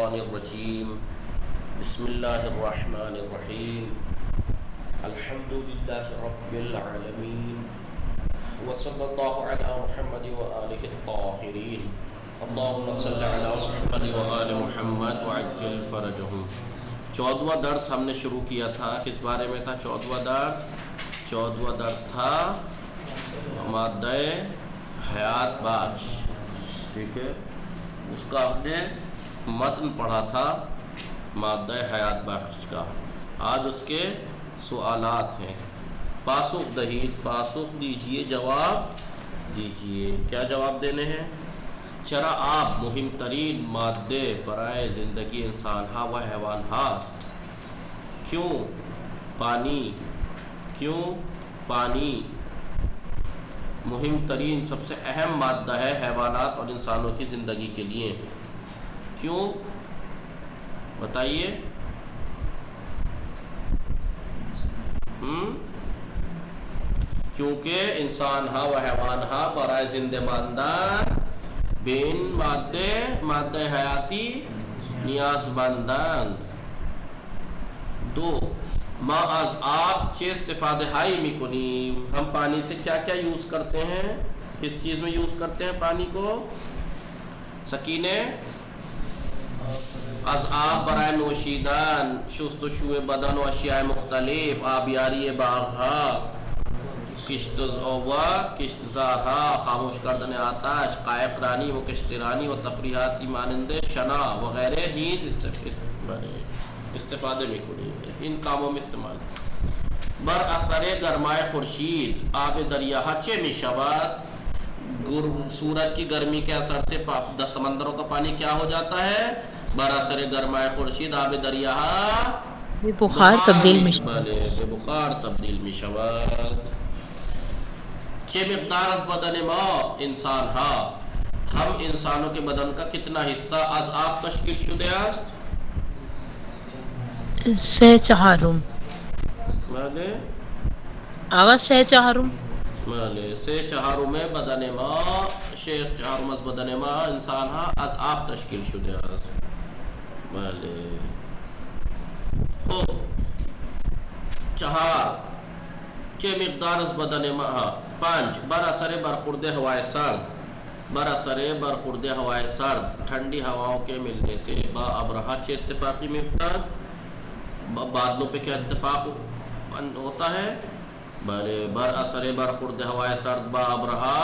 الشیطان الرجیم بسم اللہ الرحمن الرحیم الحمد للہ رب العالمین وصلی اللہ علی محمد وآلہ الطاہرین اللہم صل علی محمد وآل محمد وعجل فرجہم۔ 14واں درس ہم نے شروع کیا تھا، کس بارے میں تھا 14واں درس تھا مادہ حیات بخش، ٹھیک ہے، اس کا ہم نے متن پڑھا تھا مادہ حیات بخش کا۔ آج اس کے سوالات ہیں، پاسخ دہید، پاسخ دیجئے، جواب دیجئے۔ کیا جواب دینے ہیں؟ چرا آب مهم ترین مادے برائے زندگی انسان ہا و حیوان ہاست؟ کیوں پانی مہم ترین سب سے اہم مادہ ہے حیوانات اور انسانوں کی زندگی کے لیے؟ کیوں بتائیے؟ کیونکہ انسان ہا و حیوان ہا برائے زندہ ماندان بین مادہ حیاتی نیاز مندند۔ 2 ما از آب چه استفاده هایی میکنیم؟ ہم پانی سے کیا کیا یوز کرتے ہیں؟ کس چیز میں یوز کرتے ہیں پانی کو؟ سکینے از آب برائے نوشیدن، شست و شو بدن و اشیاء مختلف، آبیاری باغها، کشتزارها، خاموش کردن آتش، قائق رانی و کشترانی و تفریحاتی مانند شنا وغیرہ نیز استفاده میکنیم، ان کاموں میں استعمال۔ بر اثر گرمائے خورشید آب دریاها چه میشود؟ سورج کی گرمی کے اثر سے سمندروں کا پانی کیا ہو جاتا ہے؟ بر اثر گرمائے خورشید آب دریاها بخار تبدیل میشود۔ چه مقدار از بدن ما انسان ها، ہم انسانوں کے بدن کا کتنا حصہ از آب تشکیل شده است؟ 3/4 بله آواز 3/4 بله 3/4 بدن ما، 6/4 از بدن ما انسان ها از آب تشکیل شده است۔ بله خب 4 چه مقدار از بدن ما 5 بر اثر برخورد ہوائے سرد، بر اثر برخورد ہوائے سرد ٹھنڈی ہواؤں کے ملنے سے با ابرہا چه اتفاقی میں افتاد؟ بادلوں پہ کیا اتفاق ہوتا ہے؟ بلے بر اثر برخورد ہوائے سرد با ابرہا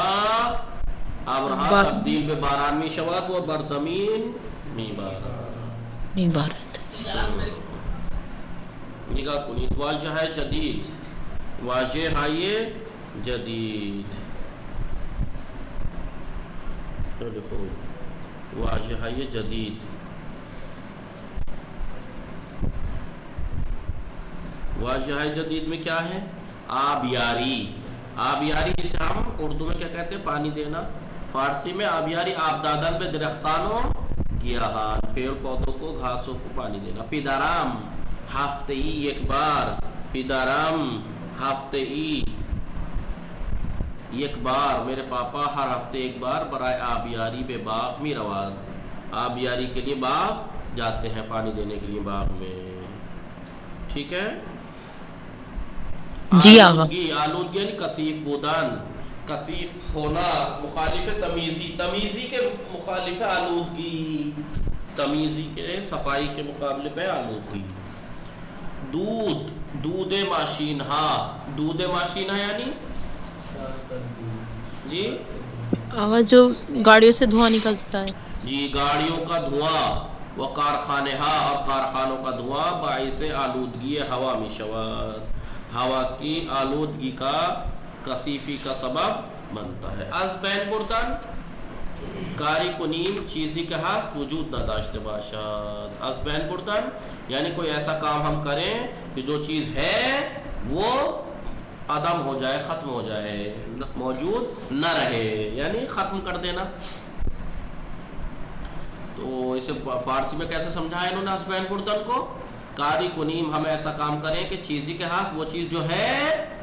تبدیل به باران می شود و بر زمین می بارد۔ نگاہ کنید، واژہ جدید، واژہ جدید، واژہ جدید، واژہ جدید میں کیا ہے؟ آبیاری۔ آبیاری جسے ہم اردو میں کیا کہتے ہیں؟ پانی دینا۔ فارسی میں آبیاری آب دادن به درختانوں گیاہان، پیڑ پودوں کو، گھاسوں کو پانی دینا۔ پیدارام ہفتے ای ایک بار، پیدارام ہفتے ای یک بار، میرے پاپا ہر ہفتے ایک بار برائے آبیاری بے باغ می رواد، آبیاری کے لیے باغ جاتے ہیں، پانی دینے کے لیے باغ میں، ٹھیک ہے۔ جی آلودگی یعنی کثیف بودن، کثیف ہونا، مخالف تمیزی، تمیزی کے مخالف آلودگی، تمیزی کے صفائی کے مقابلے پہ آلودگی۔ دودھ ماشین ہاں، دودھ ماشین ہے یعنی جی آواز جو گاڑیوں سے دھواں نکلتا ہے، جی گاڑیوں کا دھواں، وہ کارخانے ہاں، اور کارخانوں کا دھواں باعث آلودگی ہوا می شود، ہوا کی آلودگی کا کثیفی کا سبب بنتا ہے۔ از بین بردن کاری کنیم چیزی کے ہست وجود نہ داشته باشد۔ از بین بردن یعنی کوئی ایسا کام ہم کریں کہ جو چیز ہے وہ عدم ہو جائے، ختم ہو جائے، موجود نہ رہے، یعنی ختم کر دینا۔ تو اسے فارسی میں کیسے سمجھایا انہوں نے از بین بردن کو؟ کاری کنیم، ہم ایسا کام کریں کہ چیزی کے ہاتھ وہ چیز جو ہے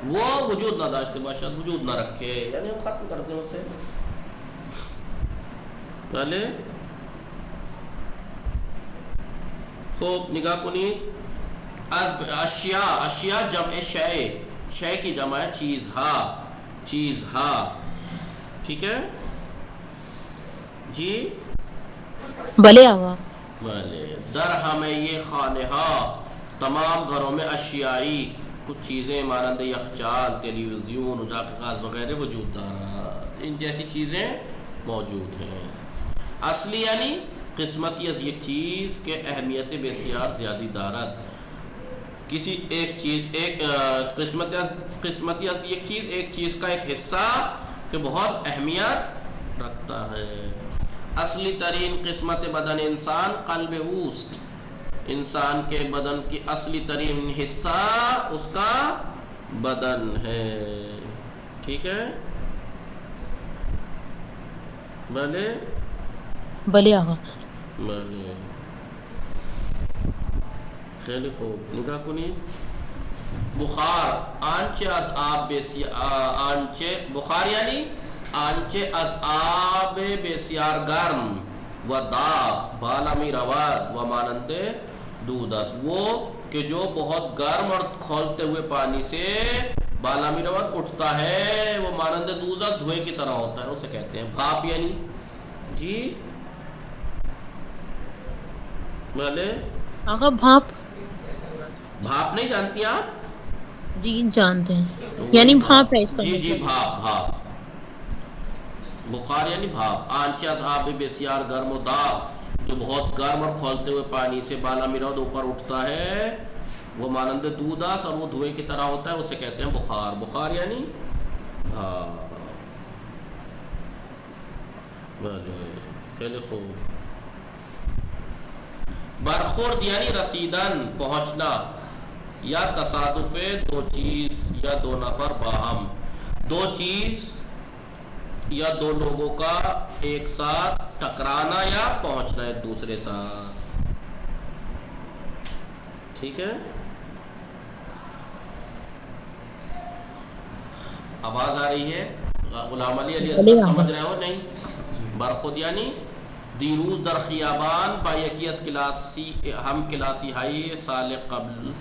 وہ وجود نہ داشتے باشد، وجود نہ رکھے، یعنی ہم ختم کر دیں اسے۔ بھلے خوب نگاہ کنید. اشیاء، اشیاء جمع شے، شے کی جمع ہے چیز ہا، چیز ہا. ٹھیک ہے جی. بھلے آقا. بھلے. در ہمیں یہ خانہا، تمام گھروں میں اشیائی کچھ چیزیں مانند یخچال، ٹیلی ویژن، اجاق غاز وغیرہ وجود دارا، ان جیسی چیزیں موجود ہیں. اصلی یعنی قسمتی از یک چیز کے اہمیت بسیار زیادہ دارد. کسی ایک چیز، ایک قسمتی از یک چیز، ایک چیز کا ایک حصہ کہ بہت اہمیت رکھتا ہے. اصلی ترین قسمت بدن انسان قلب اوست، انسان کے بدن کی اصلی ترین حصہ اس کا بدن ہے. ٹھیک ہے بھلے. بھلے آقا. بھلے. خیلی خوب نگاہ کنید. بخار آنچه از آب آنچه بخار یعنی آنچه از آب بسیار گرم و داغ بالا می رود و مانند دودھ است. وہ کہ جو بہت گرم اور کھولتے ہوئے پانی سے بالا می رود اٹھتا ہے، وہ مانند دودھ است، دھوئے کی طرح ہوتا ہے، اسے کہتے ہیں بھاپ. یعنی جی بھلے. آقا بھاپ. بھاپ نہیں جانتی آپ؟ جی جانتے ہیں، تو یعنی وہی بھاپ ہے اس کا جی جی مطلب. بھاپ. بھاپ بخار یعنی بھاپ. آنچه از آب بسیار گرم و داغ، جو بہت گرم اور کھولتے ہوئے پانی سے بالا میرا اوپر اٹھتا ہے، وہ مانند دودھ است اور وہ دھوئے کی طرح ہوتا ہے، اسے کہتے ہیں بخار. بخار یعنی بھاپ. خیلی خوب. برخورد یعنی رسیدن، پہنچنا، یا تصادف دو چیز یا دو نفر باہم، دو چیز یا دو لوگوں کا ایک ساتھ ٹکرانا یا پہنچنا ایک دوسرے تک. ٹھیک ہے. آواز آ رہی ہے؟ غلام علی بھلے اصغر آقا. سمجھ رہے ہو نہیں؟ برخود یعنی دیروز در خیابان با یکی از کلاسی ہم کلاسی ہائی سال قبل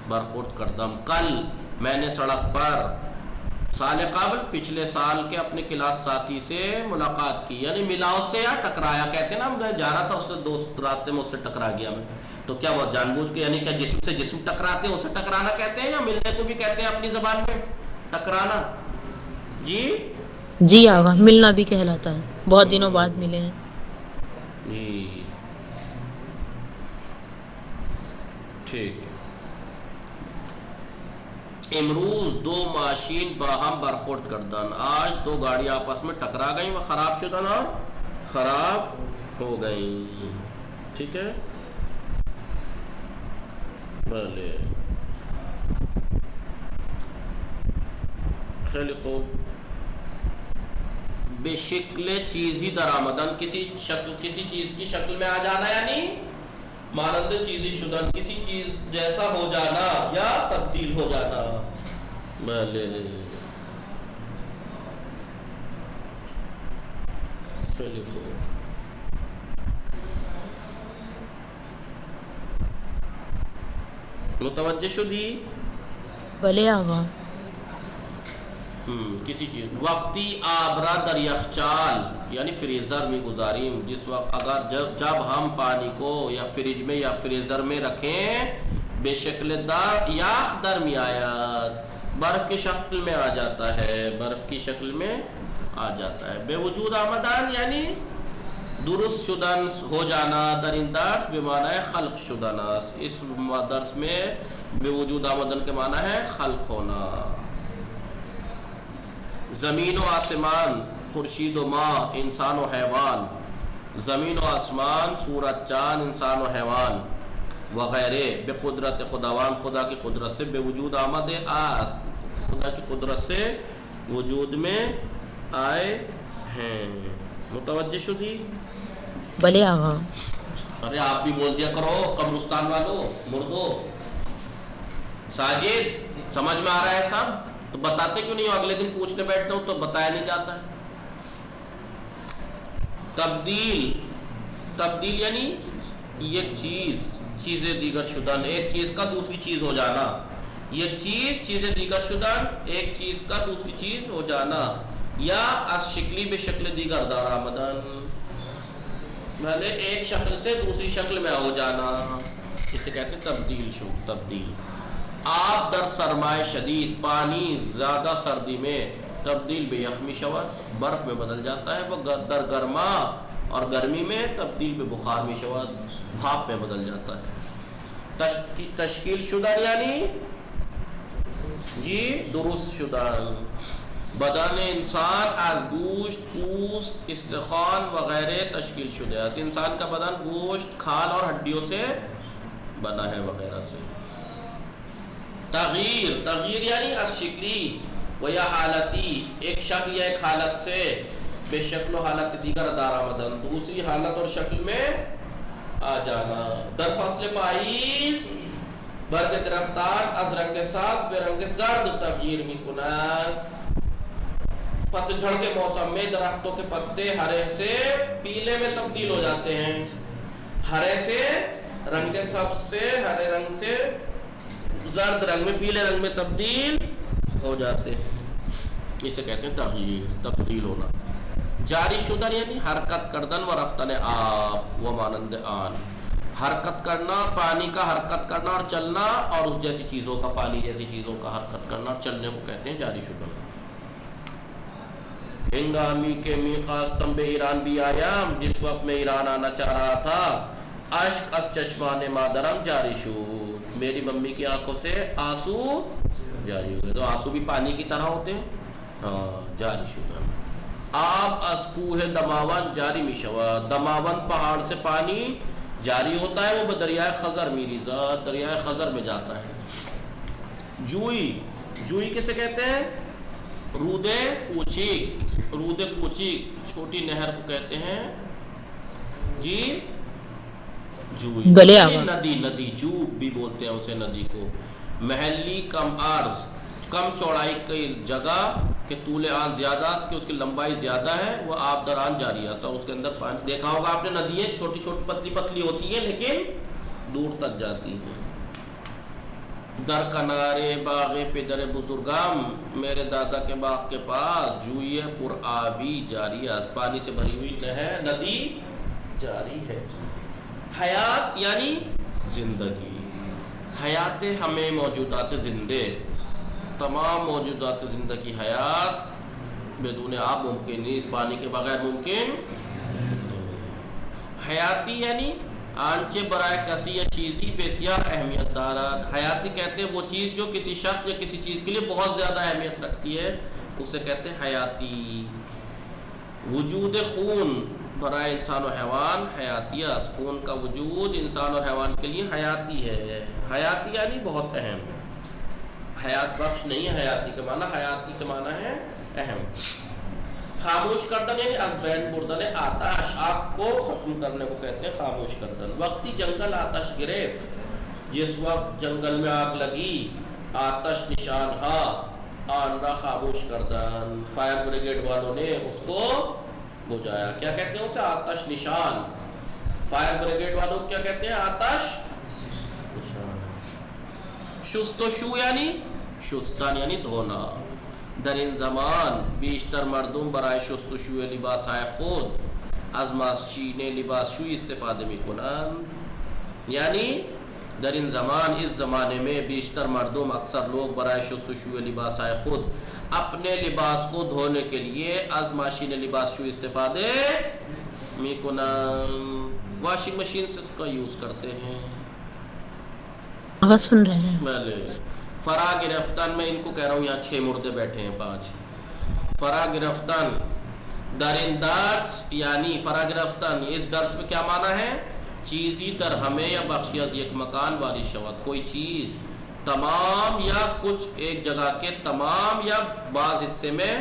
برخورد کردم. کل میں نے سڑک پر سال قبل پچھلے سال کے اپنے کلاس ساتھی سے ملاقات کی، یعنی ملا اس سے یا ٹکرایا. کہتے ہیں نا میں جا رہا تھا اس سے دوست راستے میں اس سے ٹکرا گیا میں، تو کیا وہ جان بوجھ کے، یعنی کیا جسم سے جسم ٹکراتے ہیں اسے ٹکرانا کہتے ہیں، یا ملنے کو بھی کہتے ہیں اپنی زبان میں ٹکرانا. جی جی آقا، ملنا بھی کہلاتا ہے، بہت دنوں بعد ملے ہیں. جی ٹھیک. امروز دو ماشین باہم برخورد کردن، آج دو گاڑی آپس میں ٹکرا گئیں و خراب شدن اور خراب ہو گئیں. ٹھیک ہے بھلے. خیلی خوب. بے شکل چیزی درآمدن، کسی چیز کی شکل میں آ جانا، یعنی مانند چیزی شدن، کسی چیز جیسا ہو جانا یا تبدیل ہو جانا. بھلے. خیلی خوب. متوجہ شدی؟ بھلے آقا. کسی چیز وقتی آبرا در یخچال یعنی فریزر میں گزاریم، جس وقت اگر جب ہم پانی کو یا فریج میں یا فریزر میں رکھیں، بے شکل دار یاخ در می آیات، برف کی شکل میں آ جاتا ہے، برف کی شکل میں آ جاتا ہے. بے وجود آمدان یعنی درست شدن، ہو جانا. در این درس بے معنی خلق شدن است، اس درس میں بے وجود آمدن کے معنی ہے خلق ہونا. زمین و آسمان، خورشید و ماہ، انسان و حیوان. زمین و آسمان، سورج، چاند، انسان و حیوان وغیرہ بے قدرت خداوند، خدا کی قدرت سے بے وجود آمد است، خدا کی قدرت سے وجود میں آئے ہیں. متوجہ شدی؟ بھلے آقا. ارے آپ بھی بول دیا کرو قبرستان والو، مردو. ساجد سمجھ میں آ رہا ہے سب؟ تو بتاتے کیوں نہیں ہو؟ اگلے دن پوچھنے بیٹھتا ہوں تو بتایا نہیں جاتا ہے. تبدیل، تبدیل یعنی یہ چیز چیزیں دیگر شدن، ایک چیز کا دوسری چیز ہو جانا، یہ چیز چیزیں دیگر شدن، ایک چیز کا دوسری چیز ہو جانا، یا از شکلی بے شکل دیگر دار آمدن، یعنی ایک شکل سے دوسری شکل میں ہو جانا، اسے کہتے ہیں تبدیل شو، تبدیل۔ آب در سرمائے شدید، پانی زیادہ سردی میں، تبدیل بے یخمی شود، برف میں بدل جاتا ہے، وہ در گرما اور گرمی میں تبدیل بے بخار میں شود، بھاپ میں بدل جاتا ہے۔ تشکیل شدہ یعنی جی درست شدہ، بدن انسان از گوشت، پوست، استخوان وغیرہ تشکیل شدہ ہے، انسان کا بدن گوشت، کھال اور ہڈیوں سے بنا ہے وغیرہ سے۔ تغییر، تغییر یعنی از شکلی و یا حالتی، ایک شکل یا ایک حالت سے، بے شکل و حالت دیگر دار آمدن، دوسری حالت اور شکل میں آ جانا۔ در فصل پاییز برگ درختان از رنگ سبز به رنگ زرد تغییر می کند، پتجھڑ کے موسم میں درختوں کے پتے ہرے سے پیلے میں تبدیل ہو جاتے ہیں، ہرے سے رنگ سبز سے، ہرے رنگ سے زرد رنگ میں، پیلے رنگ میں تبدیل ہو جاتے ہیں، اسے کہتے ہیں تغییر، تبدیل ہونا۔ جاری شدن یعنی حرکت کردن و رفتن آب و مانند آن، حرکت کرنا، پانی کا حرکت کرنا اور چلنا، اور اس جیسی چیزوں کا، پانی جیسی چیزوں کا حرکت کرنا اور چلنے کو کہتے ہیں جاری شدن۔ ہنگامی کے می خواستم بے ایران بھی آیا، جس وقت میں ایران آنا چاہ رہا تھا، اشک از چشمان مادرم جاری شد، میری ممی کی آنکھوں سے آنسو جاری ہو گئے، تو آنسو بھی پانی کی طرح ہوتے ہیں، ہاں جاری شدن۔ آب از کوہ دماون جاری می شود، دماون پہاڑ سے پانی جاری ہوتا ہے، وہ دریائے خضر می ریزد، دریائے خضر میں جاتا ہے۔ جوئی، جوئی کسے کہتے ہیں؟ رود کوچیک، رود کوچیک چھوٹی نہر کو کہتے ہیں جی جوئی، گلے یعنی آوا، ندی، ندی جوب بھی بولتے ہیں اسے ندی کو۔ محلی کم عرض، کم چوڑائی کی جگہ کہ طول آن زیادہ، کہ اس کی لمبائی زیادہ ہے، وہ آب در آن جاری آتا ہے، اس کے اندر پانی، دیکھا ہوگا آپ نے ندیاں چھوٹی چھوٹی پتلی پتلی ہوتی ہیں لیکن دور تک جاتی ہیں۔ در کنارے باغ پدر بزرگم، میرے دادا کے باغ کے پاس، جوئی پر آبی جاری ہے، پانی سے بھری ہوئی نہر، ندی جاری ہے۔ حیات یعنی زندگی، حیات ہمیں موجودات زندے، تمام موجودات زندگی حیات بدون آب ممکن نہیں، اس پانی کے بغیر ممکن۔ حیاتی یعنی آنچے برائے کسی یا چیزی بسیار اہمیت دارد، حیاتی کہتے ہیں وہ چیز جو کسی شخص یا کسی چیز کے لیے بہت زیادہ اہمیت رکھتی ہے، اسے کہتے ہیں حیاتی۔ وجود خون برائے انسان و حیوان حیاتیہ، خون کا وجود انسان اور حیوان کے لیے حیاتی ہے، حیاتی یعنی بہت اہم، حیات بخش نہیں ہے، حیاتی کے معنی، حیاتی کے معنی ہے اہم۔ خاموش کردن یعنی از بین بردن آتش، آگ کو ختم کرنے کو کہتے ہیں خاموش کردن۔ وقتی جنگل آتش گرفت، جس وقت جنگل میں آگ لگی، آتش نشان ہاں آن را خاموش کردن، فائر بریگیڈ والوں نے اس کو بجھایا، کیا کہتے ہیں اسے؟ آتش نشان۔ فائر بریگیڈ والوں کو کیا کہتے ہیں؟ آتش نشان۔ شست و شو یعنی شستن یعنی دھونا، در این زمان بیشتر مردم برای شست و شوی لباسهای خود از ماشین لباسشویی استفاده میکنند، یعنی در این زمان، اس زمانے میں بیشتر مردم، اکثر لوگ برای شست و شوی لباسهای خود، اپنے لباس کو دھونے کے لیے از ماشین لباسشویی استفادے میکنند، واشنگ مشین سے کا یوز کرتے ہیں۔ آواز سن رہے ہیں؟ بلے۔ فرا گرفتن، میں ان کو کہہ رہا ہوں یہاں 6 مردے بیٹھے ہیں، 5۔ فرا گرفتن در این درس یعنی فرا گرفتن، اس درس میں کیا معنی ہے؟ چیزی در ہمیں یا بخشی از یک مکان والی شود، کوئی چیز تمام یا کچھ ایک جگہ کے تمام یا بعض حصے میں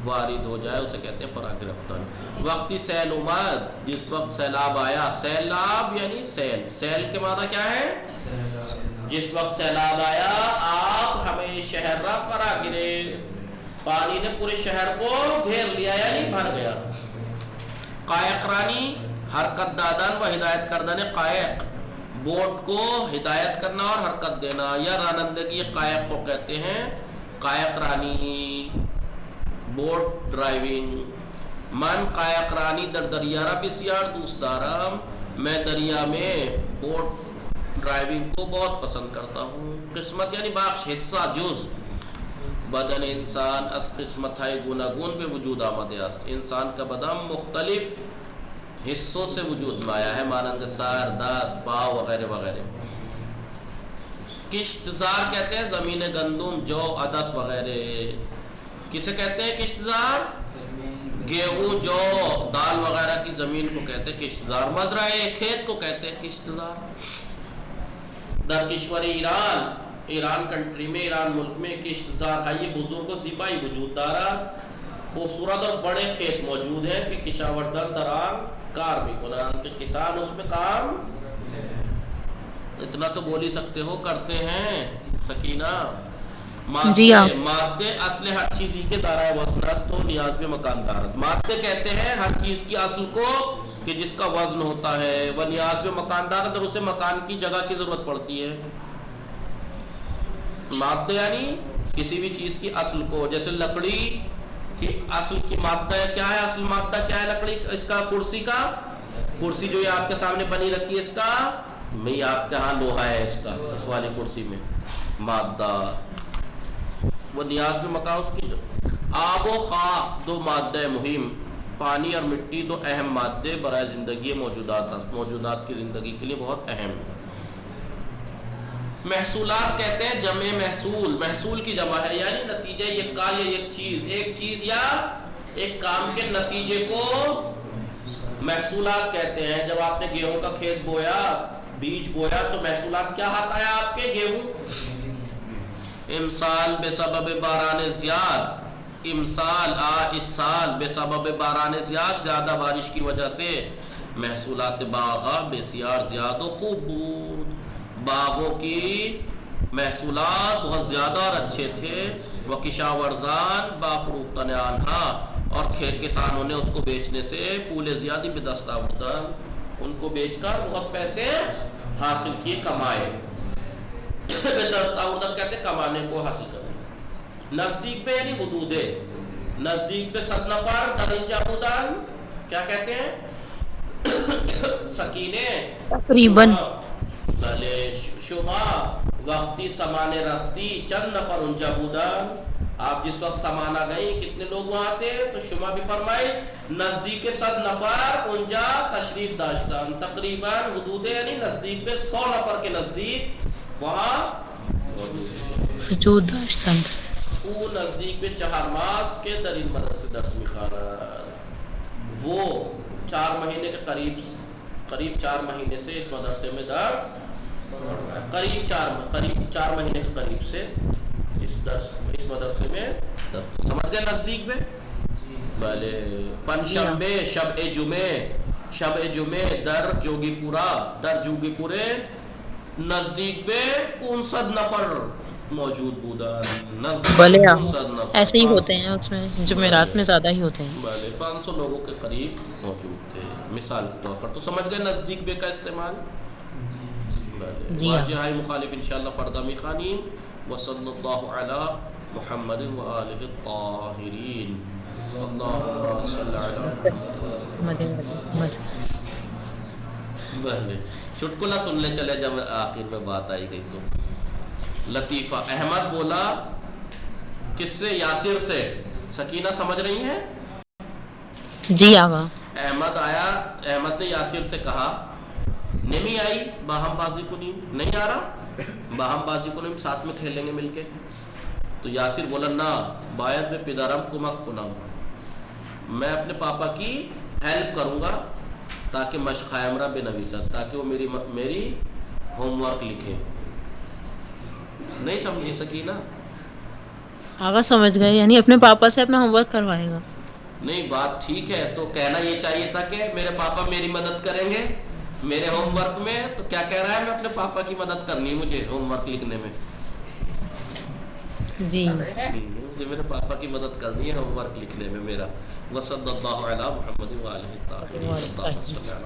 وارد ہو جائے، اسے کہتے ہیں فرا گرفتن۔ وقتی سیل اومد، جس وقت سیلاب آیا، سیلاب یعنی سیل، سیل کے معنی کیا ہے؟ جس وقت سیلاب آیا، آپ ہمیں شہر را فرا گرے، پانی نے پورے شہر کو گھیر لیا یعنی بھر گیا۔ قائق رانی، حرکت دادن و ہدایت کردن قائق، بوٹ کو ہدایت کرنا اور حرکت دینا، یا رانندگی قائق کو کہتے ہیں، قائق رانی، بوٹ ڈرائیونگ. من قائق رانی در دریا را بسیار دوست دارم، میں دریا میں بوٹ ڈرائیونگ کو بہت پسند کرتا ہوں. قسمت یعنی بخش، حصہ، جز. بدن انسان از قسمت های گوناگون به وجود آمده است. انسان کا بدن مختلف حصوں سے وجود میں آیا ہے، مانند سر، دست، پاؤں وغیرہ وغیرہ. کشتزار کہتے ہیں زمین گندم، جو، عدس وغیرہ. کسے کہتے ہیں کشتزار؟ گیہوں، جو، دال وغیرہ کی زمین کو کہتے ہیں کشتزار. مزرعہ کھیت کو کہتے ہیں کشتزار. در کشور ایران، ایران کنٹری میں، ایران ملک میں کشتزار ہے بزرگ و زیبائی وجود دارا، خوبصورت اور بڑے کھیت موجود ہیں کہ کشاورزان دران کار بھی کنان، کہ کسان اس میں کام اتنا تو بول ہی سکتے ہو کرتے ہیں. سکینہ، جی ہاں. مادے اصل ہر چیز کے دارائے وزن است و نیاز میں مکان دارت. مادے کہتے ہیں ہر چیز کی اصل کو کہ جس کا وزن ہوتا ہے، وہ نیاز میں مکان دارت، اور اسے مکان کی جگہ کی ضرورت پڑتی ہے. مادہ یعنی کسی بھی چیز کی اصل کو، جیسے لکڑی کی اصل کی مادہ کیا ہے، اصل مادہ کیا ہے لکڑی اس کا؟ کرسی کا، کرسی جو یہ آپ کے سامنے بنی رکھی ہے اس کا میں آپ کے ہاں لوہا ہے، اس کا اس والی کرسی میں مادہ، وہ نیاز میں مکان اس کی. آب و خاک دو مادہ مہم، پانی اور مٹی دو اہم مادے برائے زندگی موجودات کی زندگی کے لیے بہت اہم ہے. محصولات کہتے ہیں جمع محصول، محصول کی جمع ہے یعنی نتیجہ، یہ کال یا ایک چیز یا ایک کام کے نتیجے کو محصولات کہتے ہیں. جب آپ نے گیہوں کا کھیت بویا، بیج بویا، تو محصولات کیا آتا ہے آپ کے؟ گیہوں. امسال بے سبب باران زیاد، امسال اس سال بے سبب باران زیاد، زیادہ بارش کی وجہ سے محصولات باغ بسیار زیادہ خوب بود، باغوں کی محصولات بہت زیادہ اور اچھے تھے. وہ کشاورزان بافروختن آنہا، اور کسانوں نے اس کو بیچنے سے پولے زیادی بدست آوردن، ان کو بیچ کر بہت پیسے حاصل کیے، کمائے. بدست آوردن کہتے ہیں کمانے کو، حاصل کرنے. نزدیک پہ یعنی حدود ہے، نزدیک پہ 100 نفر در اینجا بودن، کیا کہتے ہیں؟ سکینے تقریباً. بلے شما وقتی سمانے رفتی چند نفر انجا بودن، آپ جس وقت سمانا گئی کتنے لوگ وہاں تھے؟ تو شما بھی فرمائی نزدیک 100 نفر انجا تشریف داشتن. تقریباً حدود یعنی نزدیک پہ 100 نفر کے نزدیک وہاں وجود داشتن. وہ نزدیک پہ 4 ماست کے در این مدرسے درس میخوانند. وہ 4 مہینے کے قریب 4 مہینے سے اس مدرسے میں درس، قریب 4 مہینے کے قریب سے اس مدرسے میں درس. سمجھ گئے نزدیک میں؟ بھلے. پنجشنبے شب جمعے در جوگی پورے نزدیک میں 500 نفر موجود بودا. بھلے ایسے ہی ہوتے ہیں، اس میں جمعرات میں زیادہ ہی ہوتے ہیں. بھلے 500 لوگوں کے قریب موجود تھے مثال کے طور پر. تو سمجھ گئے نزدیک بے کا استعمال. واجہ مخالف انشاءاللہ فردہ میخانین. وصلی اللہ علی محمد و آلہ الطاہرین. اللہم صلی علی محمد. بھلے چٹکلا سن لے چلے جب آخر میں بات آئی گئی تو. لطیفہ، احمد بولا کس سے؟ یاسر سے. سکینہ سمجھ رہی ہیں؟ جی آقا. احمد آیا، احمد نے یاسر سے کہا نمی آئی باہم بازی کنیم، نہیں آ رہا باہم بازی کنیم، ساتھ میں کھیلیں گے مل کے. تو یاسر بولا نا باید میں پدرم کمک کنم، میں اپنے پاپا کی ہیلپ کروں گا تاکہ مشق امرا بے نویسد، تاکہ وہ میری ہوم ورک لکھے. نہیں سمجھی سکینہ؟ آقا سمجھ گئے، یعنی اپنے پاپا سے اپنا ہوم ورک کروائے گا. نہیں بات ٹھیک ہے، تو کہنا یہ چاہیے تھا کہ میرے پاپا میری مدد کریں گے میرے ہوم ورک میں. تو کیا کہہ رہا ہے؟ میں اپنے پاپا کی مدد کرنی مجھے ہوم ورک لکھنے میں. جی مجھے میرے پاپا کی مدد کرنی ہے ہوم ورک لکھنے میں میرا. وصلی اللہ علی محمد و آلہ الطاہرین.